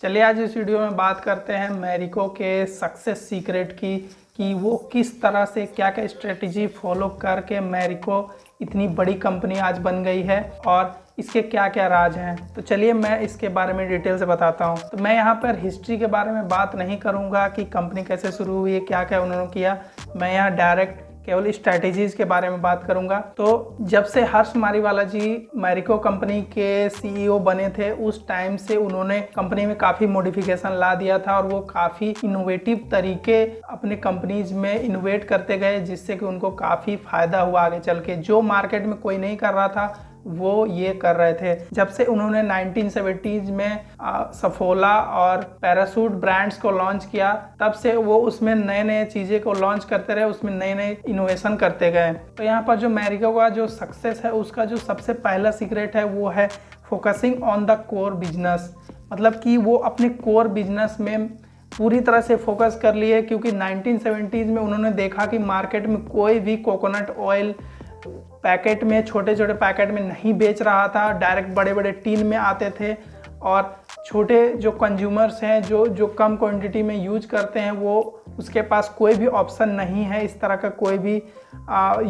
चलिए आज इस वीडियो में बात करते हैं मैरिको के सक्सेस सीक्रेट की कि वो किस तरह से क्या क्या स्ट्रेटजी फॉलो करके मैरिको इतनी बड़ी कंपनी आज बन गई है और इसके क्या क्या राज हैं। तो चलिए मैं इसके बारे में डिटेल से बताता हूँ। तो मैं यहाँ पर हिस्ट्री के बारे में बात नहीं करूँगा कि कंपनी कैसे शुरू हुई है, क्या क्या उन्होंने किया। मैं यहाँ डायरेक्ट केवल स्ट्रैटेजीज के बारे में बात करूंगा। तो जब से हर्ष मारीवाला जी मैरिको कंपनी के सीईओ बने थे उस टाइम से उन्होंने कंपनी में काफ़ी मॉडिफिकेशन ला दिया था और वो काफ़ी इनोवेटिव तरीके अपने कंपनीज में इनोवेट करते गए, जिससे कि उनको काफ़ी फायदा हुआ आगे चल के। जो मार्केट में कोई नहीं कर रहा था वो ये कर रहे थे। जब से उन्होंने 1970s में सफोला और पैरासूट ब्रांड्स को लॉन्च किया, तब से वो उसमें नए नए चीज़ें को लॉन्च करते रहे, उसमें नए नए इनोवेशन करते गए। तो यहाँ पर जो मैरिको का जो सक्सेस है उसका जो सबसे पहला सीक्रेट है वो है focusing on the core business. मतलब कि वो अपने कोर बिजनेस में पूरी तरह से फोकस कर लिए, क्योंकि 1970s में उन्होंने देखा कि मार्केट में कोई भी कोकोनट ऑयल पैकेट में, छोटे छोटे पैकेट में नहीं बेच रहा था, डायरेक्ट बड़े बड़े टीन में आते थे और छोटे जो कंज्यूमर्स हैं जो कम क्वांटिटी में यूज करते हैं वो उसके पास कोई भी ऑप्शन नहीं है इस तरह का कोई भी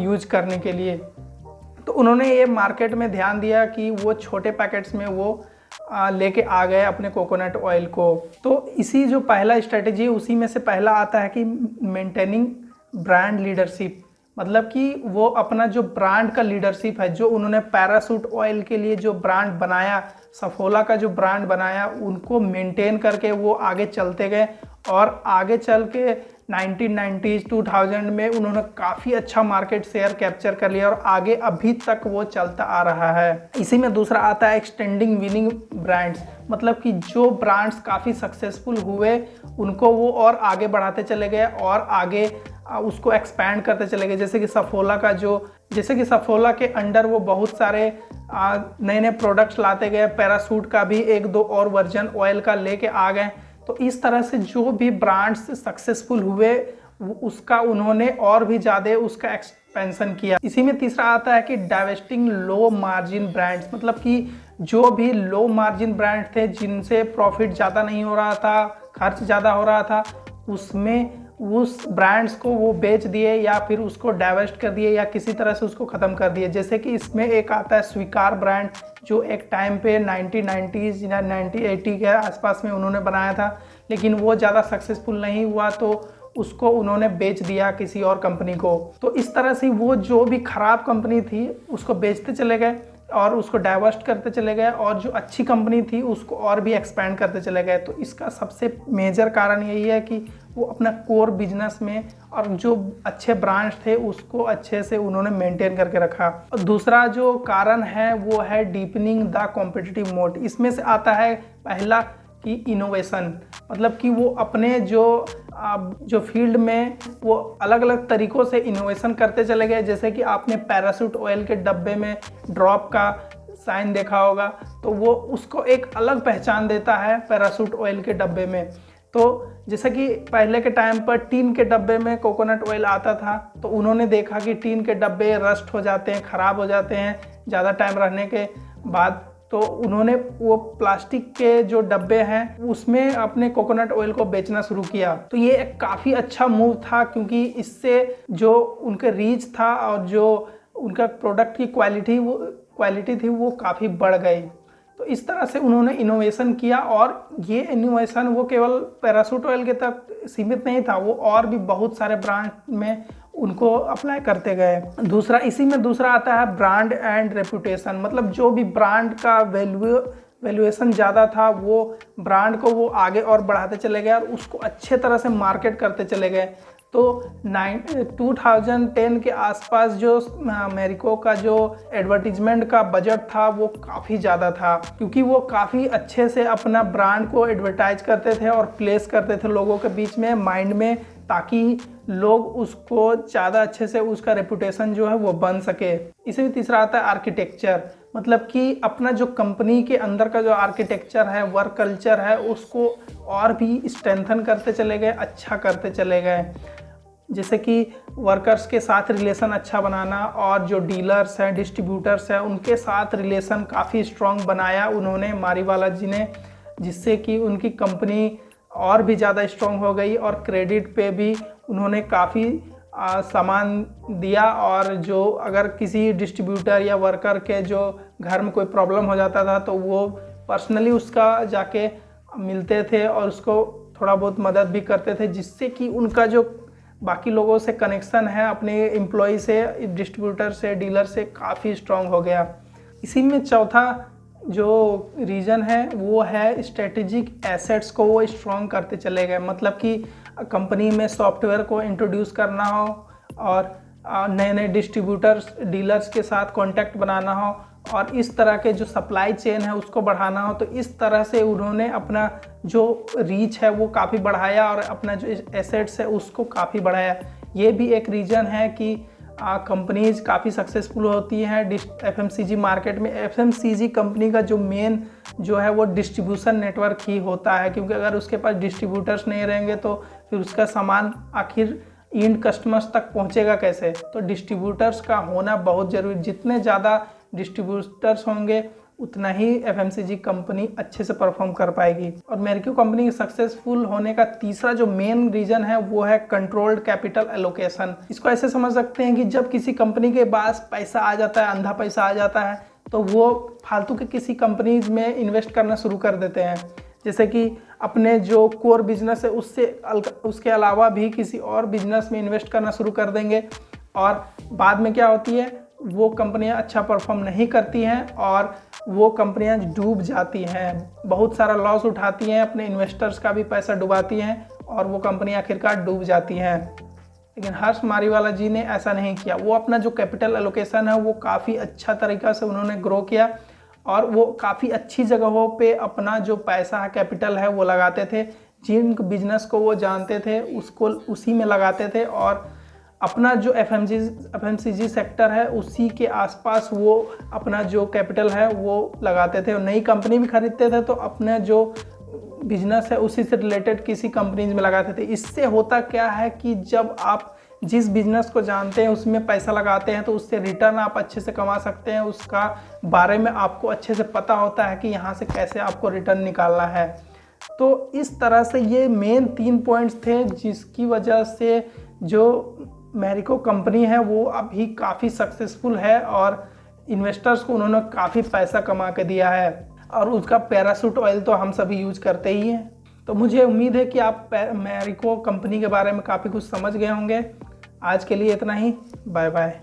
यूज करने के लिए। तो उन्होंने ये मार्केट में ध्यान दिया कि वो छोटे पैकेट्स में वो लेके आ गए अपने कोकोनट ऑयल को। तो इसी जो पहला स्ट्रेटेजी उसी में से पहला आता है कि मेंटेनिंग ब्रांड लीडरशिप। मतलब कि वो अपना जो ब्रांड का लीडरशिप है, जो उन्होंने पैरासूट ऑयल के लिए जो ब्रांड बनाया, सफोला का जो ब्रांड बनाया, उनको मेंटेन करके वो आगे चलते गए और आगे चल के 1990s 2000 में उन्होंने काफ़ी अच्छा मार्केट शेयर कैप्चर कर लिया और आगे अभी तक वो चलता आ रहा है। इसी में दूसरा आता है एक्सटेंडिंग विनिंग ब्रांड्स। मतलब कि जो ब्रांड्स काफ़ी सक्सेसफुल हुए उनको वो और आगे बढ़ाते चले गए और आगे उसको एक्सपैंड करते चले गए। जैसे कि सफोला के अंडर वो बहुत सारे नए नए प्रोडक्ट्स लाते गए, पैरासूट का भी एक दो और वर्जन ऑयल का लेके आ गए। तो इस तरह से जो भी ब्रांड्स सक्सेसफुल हुए उसका उन्होंने और भी ज़्यादा उसका एक्सपेंशन किया। इसी में तीसरा आता है कि डाइवेस्टिंग लो मार्जिन ब्रांड्स। मतलब कि जो भी लो मार्जिन ब्रांड थे जिनसे प्रॉफिट ज़्यादा नहीं हो रहा था, खर्च ज़्यादा हो रहा था, उसमें उस ब्रांड्स को वो बेच दिए या फिर उसको डाइवेस्ट कर दिए या किसी तरह से उसको ख़त्म कर दिए। जैसे कि इसमें एक आता है स्वीकार ब्रांड, जो एक टाइम पे 1990s या 1980 के आसपास में उन्होंने बनाया था, लेकिन वो ज़्यादा सक्सेसफुल नहीं हुआ तो उसको उन्होंने बेच दिया किसी और कंपनी को। तो इस तरह से वो जो भी ख़राब कंपनी थी उसको बेचते चले गए और उसको डाइवर्स्ट करते चले गए और जो अच्छी कंपनी थी उसको और भी एक्सपैंड करते चले गए। तो इसका सबसे मेजर कारण यही है कि वो अपना कोर बिजनेस में और जो अच्छे ब्रांड्स थे उसको अच्छे से उन्होंने मेंटेन करके रखा। और दूसरा जो कारण है वो है डीपनिंग द कॉम्पिटिटिव मोड। इसमें से आता है पहला कि इनोवेशन। मतलब कि वो अपने जो फील्ड में वो अलग अलग तरीक़ों से इनोवेशन करते चले गए। जैसे कि आपने पैरासूट ऑयल के डब्बे में ड्रॉप का साइन देखा होगा, तो वो उसको एक अलग पहचान देता है पैरासूट ऑयल के डब्बे में। तो जैसे कि पहले के टाइम पर टीन के डब्बे में कोकोनट ऑयल आता था, तो उन्होंने देखा कि टीन के डब्बे रस्ट हो जाते हैं, ख़राब हो जाते हैं ज़्यादा टाइम रहने के बाद। तो उन्होंने वो प्लास्टिक के जो डब्बे हैं उसमें अपने कोकोनट ऑयल को बेचना शुरू किया। तो ये एक काफ़ी अच्छा मूव था, क्योंकि इससे जो उनके रीच था और जो उनका प्रोडक्ट की क्वालिटी थी वो काफ़ी बढ़ गई। तो इस तरह से उन्होंने इनोवेशन किया और ये इनोवेशन वो केवल पैरासूट ऑयल के तक सीमित नहीं था, वो और भी बहुत सारे ब्रांड में उनको अप्लाई करते गए। इसी में दूसरा आता है ब्रांड एंड रेपुटेशन। मतलब जो भी ब्रांड का वैल्यूएशन ज़्यादा था वो ब्रांड को वो आगे और बढ़ाते चले गए और उसको अच्छे तरह से मार्केट करते चले गए। तो 2010 के आसपास जो मैरिको का जो एडवर्टीजमेंट का बजट था वो काफ़ी ज़्यादा था, क्योंकि वो काफ़ी अच्छे से अपना ब्रांड को एडवर्टाइज करते थे और प्लेस करते थे लोगों के बीच में, माइंड में, ताकि लोग उसको ज़्यादा अच्छे से उसका रेपुटेशन जो है वो बन सके। इसी में तीसरा आता है आर्किटेक्चर। मतलब कि अपना जो कंपनी के अंदर का जो आर्किटेक्चर है, वर्क कल्चर है, उसको और भी स्ट्रेंथन करते चले गए, अच्छा करते चले गए। जैसे कि वर्कर्स के साथ रिलेशन अच्छा बनाना और जो डीलर्स हैं, डिस्ट्रीब्यूटर्स हैं, उनके साथ रिलेशन काफ़ी स्ट्रॉन्ग बनाया उन्होंने, मारीवाला जी ने। जिससे कि उनकी कंपनी और भी ज़्यादा स्ट्रॉन्ग हो गई और क्रेडिट पे भी उन्होंने काफ़ी सामान दिया। और जो अगर किसी डिस्ट्रीब्यूटर या वर्कर के जो घर में कोई प्रॉब्लम हो जाता था तो वो पर्सनली उसका जाके मिलते थे और उसको थोड़ा बहुत मदद भी करते थे, जिससे कि उनका जो बाकी लोगों से कनेक्शन है अपने एम्प्लॉय से, डिस्ट्रीब्यूटर से, डीलर से काफ़ी स्ट्रॉन्ग हो गया। इसी में चौथा जो रीज़न है वो है स्ट्रेटेजिक एसेट्स को वो स्ट्रॉन्ग करते चले गए। मतलब कि कंपनी में सॉफ्टवेयर को इंट्रोड्यूस करना हो और नए नए डिस्ट्रीब्यूटर्स, डीलर्स के साथ कांटेक्ट बनाना हो और इस तरह के जो सप्लाई चेन है उसको बढ़ाना हो, तो इस तरह से उन्होंने अपना जो रीच है वो काफ़ी बढ़ाया और अपना जो एसेट्स है उसको काफ़ी बढ़ाया। ये भी एक रीज़न है कि कंपनीज काफ़ी सक्सेसफुल होती हैं एफएमसीजी मार्केट में। एफएमसीजी कंपनी का जो मेन जो है वो डिस्ट्रीब्यूशन नेटवर्क ही होता है, क्योंकि अगर उसके पास डिस्ट्रीब्यूटर्स नहीं रहेंगे तो फिर उसका सामान आखिर इंड कस्टमर्स तक पहुंचेगा कैसे। तो डिस्ट्रीब्यूटर्स का होना बहुत ज़रूरी, जितने ज़्यादा डिस्ट्रीब्यूटर्स होंगे उतना ही एफएमसीजी कंपनी अच्छे से परफॉर्म कर पाएगी। और मेरिको कंपनी के सक्सेसफुल होने का तीसरा जो मेन रीजन है वो है कंट्रोल्ड कैपिटल एलोकेशन। इसको ऐसे समझ सकते हैं कि जब किसी कंपनी के पास पैसा आ जाता है, अंधा पैसा आ जाता है, तो वो फालतू के किसी कंपनीज में इन्वेस्ट करना शुरू कर देते हैं। जैसे कि अपने जो कोर बिजनेस है उसके अलावा भी किसी और बिजनेस में इन्वेस्ट करना शुरू कर देंगे और बाद में क्या होती है, वो कंपनियां अच्छा परफॉर्म नहीं करती हैं और वो कंपनियां डूब जाती हैं, बहुत सारा लॉस उठाती हैं, अपने इन्वेस्टर्स का भी पैसा डुबाती हैं और वो कंपनी आखिरकार डूब जाती हैं। लेकिन हर्ष मारीवाला जी ने ऐसा नहीं किया। वो अपना जो कैपिटल एलोकेशन है वो काफ़ी अच्छा तरीक़ा से उन्होंने ग्रो किया और वो काफ़ी अच्छी जगहों पे अपना जो पैसा कैपिटल है वो लगाते थे। जिन बिजनेस को वो जानते थे उसको उसी में लगाते थे और अपना जो एफएमसीजी सेक्टर है उसी के आसपास वो अपना जो कैपिटल है वो लगाते थे और नई कंपनी भी खरीदते थे तो अपने जो बिजनेस है उसी से रिलेटेड किसी कंपनीज में लगाते थे। इससे होता क्या है कि जब आप जिस बिजनेस को जानते हैं उसमें पैसा लगाते हैं तो उससे रिटर्न आप अच्छे से कमा सकते हैं, उसका बारे में आपको अच्छे से पता होता है कि यहाँ से कैसे आपको रिटर्न निकालना है। तो इस तरह से ये मेन 3 पॉइंट्स थे जिसकी वजह से जो मेरिको कंपनी है वो अभी काफ़ी सक्सेसफुल है और इन्वेस्टर्स को उन्होंने काफ़ी पैसा कमा के दिया है और उसका पैराशूट ऑयल तो हम सभी यूज करते ही हैं। तो मुझे उम्मीद है कि आप मेरिको कंपनी के बारे में काफ़ी कुछ समझ गए होंगे। आज के लिए इतना ही, बाय बाय।